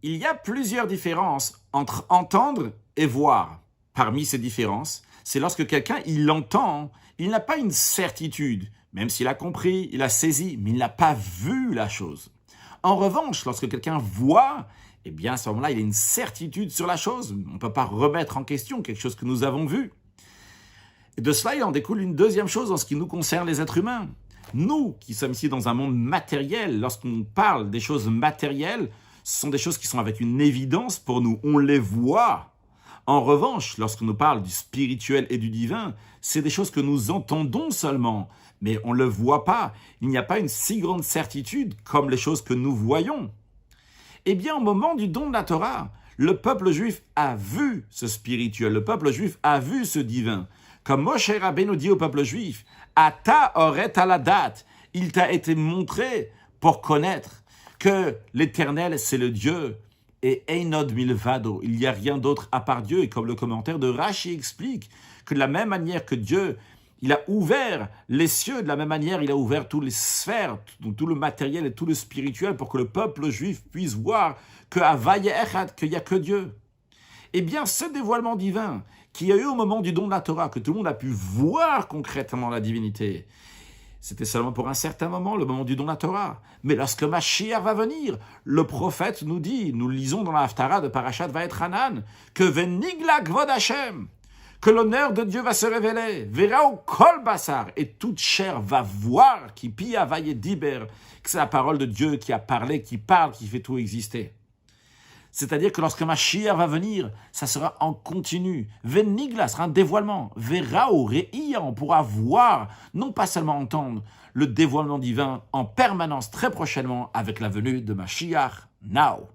Il y a plusieurs différences entre entendre et voir. Parmi ces différences, c'est lorsque quelqu'un, il entend, il n'a pas une certitude, même s'il a compris, il a saisi, mais il n'a pas vu la chose. En revanche, lorsque quelqu'un voit, eh bien à ce moment-là, il a une certitude sur la chose. On ne peut pas remettre en question quelque chose que nous avons vu. Et de cela, il en découle une deuxième chose en ce qui nous concerne les êtres humains. Nous, qui sommes ici dans un monde matériel, lorsqu'on parle des choses matérielles, ce sont des choses qui sont avec une évidence pour nous, on les voit. En revanche, lorsqu'on nous parle du spirituel et du divin, c'est des choses que nous entendons seulement, mais on ne le voit pas. Il n'y a pas une si grande certitude comme les choses que nous voyons. Eh bien, au moment du don de la Torah, le peuple juif a vu ce spirituel, le peuple juif a vu ce divin. Comme Moshe Rabbeinu dit au peuple juif, « Ata oret aladat » il t'a été montré pour connaître que l'Éternel, c'est le Dieu, et Einod milvado, il n'y a rien d'autre à part Dieu. Et comme le commentaire de Rashi explique, que de la même manière que Dieu, il a ouvert les cieux, de la même manière, il a ouvert toutes les sphères, tout le matériel et tout le spirituel pour que le peuple juif puisse voir que Havaya Echad, qu'il n'y a que Dieu. Eh bien, ce dévoilement divin qu'il y a eu au moment du don de la Torah, que tout le monde a pu voir concrètement la divinité, c'était seulement pour un certain moment, le moment du don de la Torah. Mais lorsque Mashiach va venir, le prophète nous dit, nous lisons dans la Haftara de Parashat Vaetchanan, que Venigla Kvod Hashem, que l'honneur de Dieu va se révéler, Verao Kol Basar, et toute chair va voir, qui pi avaye diber, que c'est la parole de Dieu qui a parlé, qui parle, qui fait tout exister. C'est-à-dire que lorsque Mashiach va venir, ça sera en continu. Venigla sera un dévoilement. Verao Re'ia, on pourra voir, non pas seulement entendre, le dévoilement divin en permanence très prochainement avec la venue de Mashiach Now.